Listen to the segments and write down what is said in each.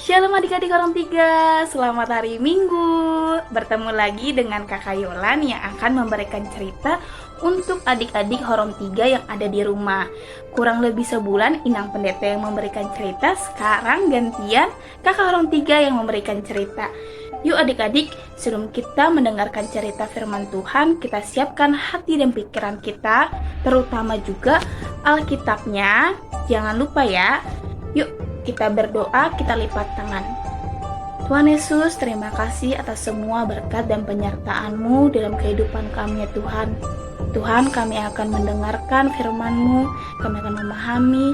Shalom adik-adik orang tiga, selamat hari Minggu. Bertemu lagi dengan Kakak Yolan yang akan memberikan cerita untuk adik-adik Horon 3 yang ada di rumah. Kurang lebih sebulan Inang Pendeta yang memberikan cerita, sekarang gantian Kakak Horon 3 yang memberikan cerita. Yuk adik-adik, sebelum kita mendengarkan cerita firman Tuhan, kita siapkan hati dan pikiran kita, terutama juga Alkitabnya. Jangan lupa ya. Yuk kita berdoa, kita lipat tangan. Tuhan Yesus, terima kasih atas semua berkat dan penyertaan-Mu dalam kehidupan kami ya Tuhan. Tuhan, kami akan mendengarkan firman-Mu, kami akan memahami.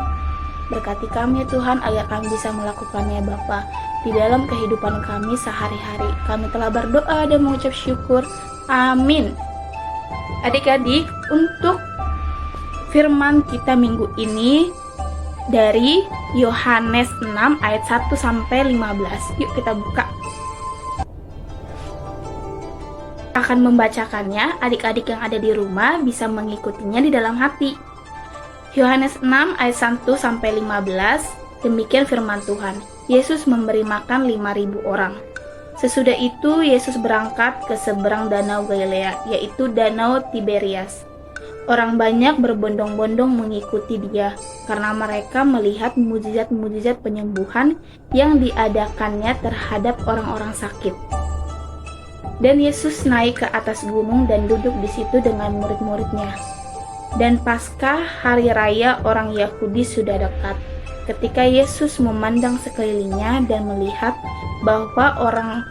Berkati kami ya Tuhan, agar kami bisa melakukannya Bapa di dalam kehidupan kami sehari-hari. Kami telah berdoa dan mengucap syukur. Amin. Adik-adik, untuk firman kita minggu ini dari Yohanes 6 ayat 1 sampai 15. Yuk kita buka. Akan membacakannya, adik-adik yang ada di rumah bisa mengikutinya di dalam hati. Yohanes 6 ayat 1 sampai 15. Demikian firman Tuhan. Yesus memberi makan 5.000 orang. Sesudah itu Yesus berangkat ke seberang danau Galilea, yaitu danau Tiberias. Orang banyak berbondong-bondong mengikuti dia, karena mereka melihat mujizat-mujizat penyembuhan yang diadakannya terhadap orang-orang sakit. Dan Yesus naik ke atas gunung dan duduk di situ dengan murid-muridnya. Dan Paskah, hari raya orang Yahudi, sudah dekat. Ketika Yesus memandang sekelilingnya dan melihat bahwa orang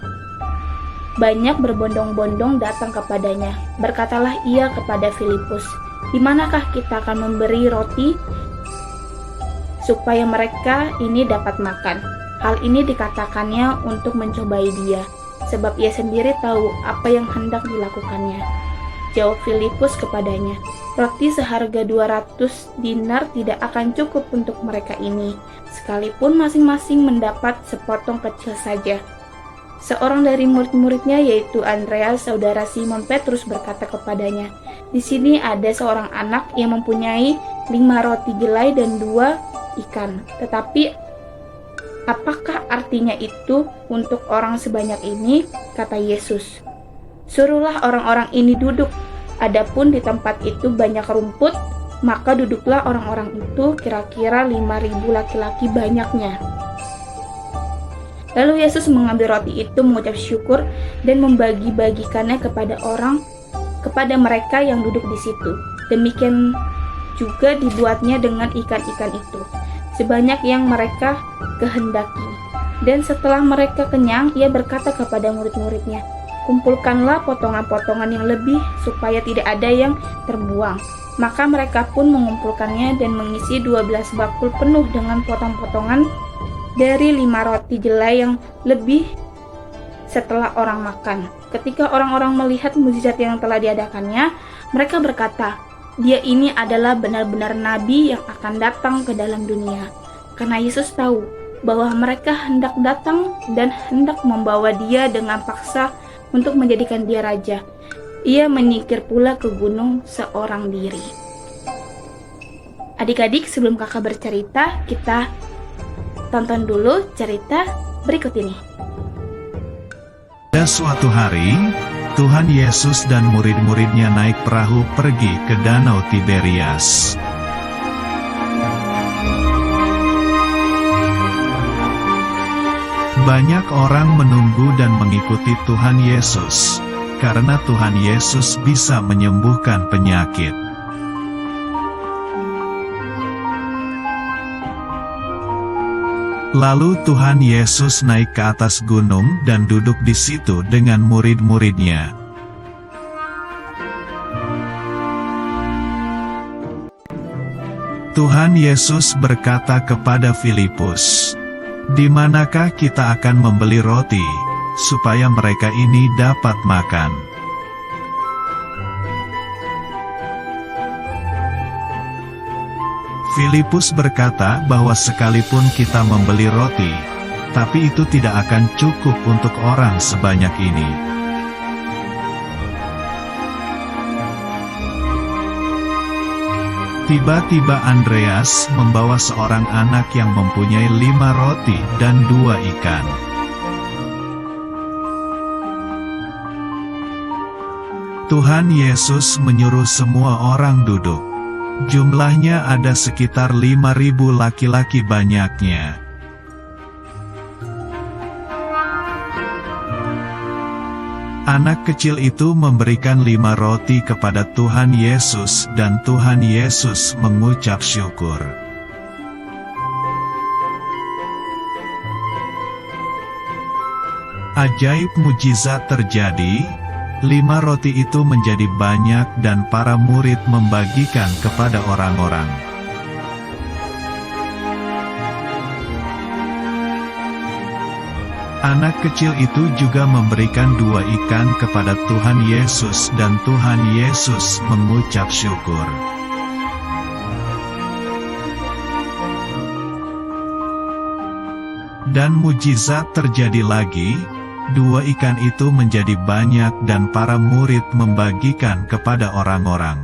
banyak berbondong-bondong datang kepadanya, berkatalah ia kepada Filipus, "Di manakah kita akan memberi roti supaya mereka ini dapat makan?" Hal ini dikatakannya untuk mencobai dia, sebab ia sendiri tahu apa yang hendak dilakukannya. Jawab Filipus kepadanya, "Roti seharga 200 dinar tidak akan cukup untuk mereka ini, sekalipun masing-masing mendapat sepotong kecil saja." Seorang dari murid-muridnya, yaitu Andreas, saudara Simon Petrus, berkata kepadanya, "Di sini ada seorang anak yang mempunyai 5 roti jelai dan 2 ikan. Tetapi apakah artinya itu untuk orang sebanyak ini?" Kata Yesus, "Suruhlah orang-orang ini duduk. Adapun di tempat itu banyak rumput, maka duduklah orang-orang itu, kira-kira 5.000 laki-laki banyaknya." Lalu Yesus mengambil roti itu, mengucap syukur, dan membagi-bagikannya kepada mereka yang duduk di situ. Demikian juga dibuatnya dengan ikan-ikan itu, sebanyak yang mereka kehendaki. Dan setelah mereka kenyang, ia berkata kepada murid-muridnya, "Kumpulkanlah potongan-potongan yang lebih, supaya tidak ada yang terbuang." Maka mereka pun mengumpulkannya dan mengisi 12 bakul penuh dengan potong-potongan dari 5 roti jelai yang lebih setelah orang makan. Ketika orang-orang melihat mukjizat yang telah diadakannya, mereka berkata, "Dia ini adalah benar-benar nabi yang akan datang ke dalam dunia." Karena Yesus tahu bahwa mereka hendak datang dan hendak membawa dia dengan paksa untuk menjadikan dia raja, ia menyingkir pula ke gunung seorang diri. Adik-adik, sebelum kakak bercerita, kita tonton dulu cerita berikut ini. Pada suatu hari, Tuhan Yesus dan murid-muridnya naik perahu pergi ke danau Tiberias. Banyak orang menunggu dan mengikuti Tuhan Yesus, karena Tuhan Yesus bisa menyembuhkan penyakit. Lalu Tuhan Yesus naik ke atas gunung dan duduk di situ dengan murid-muridnya. Tuhan Yesus berkata kepada Filipus, "Di manakah kita akan membeli roti, supaya mereka ini dapat makan?" Filipus berkata bahwa sekalipun kita membeli roti, tapi itu tidak akan cukup untuk orang sebanyak ini. Tiba-tiba Andreas membawa seorang anak yang mempunyai 5 roti dan 2 ikan. Tuhan Yesus menyuruh semua orang duduk. Jumlahnya ada sekitar 5.000 laki-laki banyaknya. Anak kecil itu memberikan 5 roti kepada Tuhan Yesus dan Tuhan Yesus mengucap syukur. Ajaib mujizat terjadi, 5 roti itu menjadi banyak dan para murid membagikan kepada orang-orang. Anak kecil itu juga memberikan 2 ikan kepada Tuhan Yesus dan Tuhan Yesus mengucap syukur. Dan mujizat terjadi lagi, 2 ikan itu menjadi banyak dan para murid membagikan kepada orang-orang.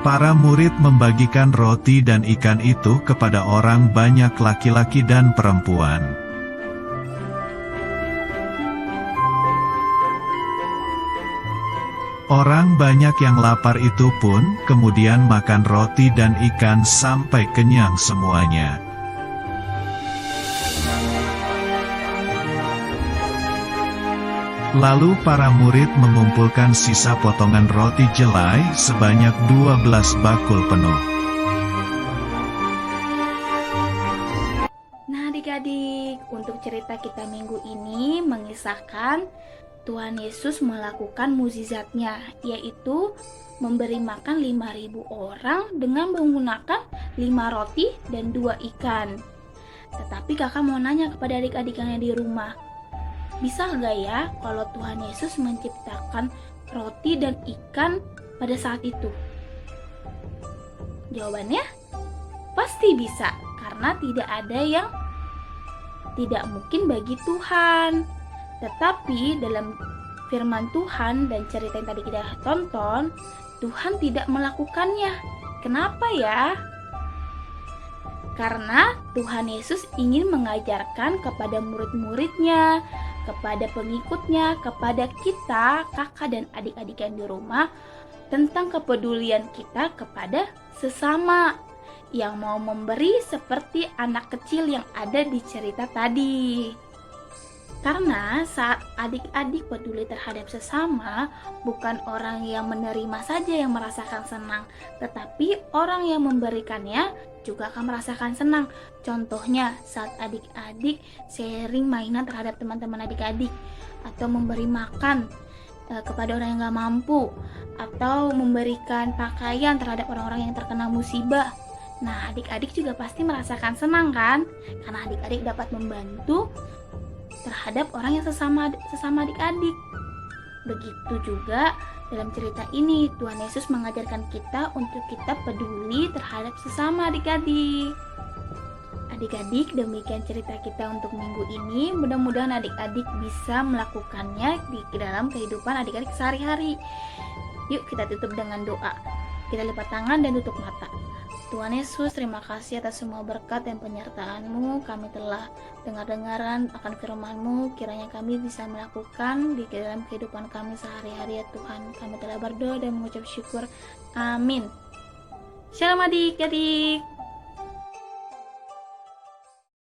Para murid membagikan roti dan ikan itu kepada orang banyak laki-laki dan perempuan. Orang banyak yang lapar itu pun kemudian makan roti dan ikan sampai kenyang semuanya. Lalu para murid mengumpulkan sisa potongan roti jelai sebanyak 12 bakul penuh. Nah adik-adik, untuk cerita kita minggu ini mengisahkan Tuhan Yesus melakukan mukjizatnya, yaitu memberi makan 5.000 orang dengan menggunakan 5 roti dan 2 ikan. Tetapi kakak mau nanya kepada adik-adik yang ada di rumah, bisa nggak ya kalau Tuhan Yesus menciptakan roti dan ikan pada saat itu? Jawabannya pasti bisa, karena tidak ada yang tidak mungkin bagi Tuhan. Tetapi dalam firman Tuhan dan cerita yang tadi kita tonton, Tuhan tidak melakukannya. Kenapa ya? Karena Tuhan Yesus ingin mengajarkan kepada murid-muridnya, kepada pengikutnya, kepada kita, kakak dan adik-adik yang di rumah, tentang kepedulian kita kepada sesama, yang mau memberi seperti anak kecil yang ada di cerita tadi. Karena saat adik-adik peduli terhadap sesama, bukan orang yang menerima saja yang merasakan senang, tetapi orang yang memberikannya juga akan merasakan senang. Contohnya saat adik-adik sharing mainan terhadap teman-teman adik-adik, atau memberi makan kepada orang yang gak mampu, atau memberikan pakaian terhadap orang-orang yang terkena musibah. Nah, adik-adik juga pasti merasakan senang kan? Karena adik-adik dapat membantu terhadap orang yang sesama adik-adik. Begitu juga dalam cerita ini, Tuhan Yesus mengajarkan kita untuk kita peduli terhadap sesama adik-adik. Adik-adik, demikian cerita kita untuk minggu ini. Mudah-mudahan adik-adik bisa melakukannya di dalam kehidupan adik-adik sehari-hari. Yuk kita tutup dengan doa. Kita lipat tangan dan tutup mata. Tuhan Yesus, terima kasih atas semua berkat dan penyertaan-Mu. Kami telah dengar-dengaran akan firman-Mu. Kiranya kami bisa melakukan di dalam kehidupan kami sehari-hari ya Tuhan. Kami telah berdoa dan mengucap syukur. Amin. Shalom adik-adik.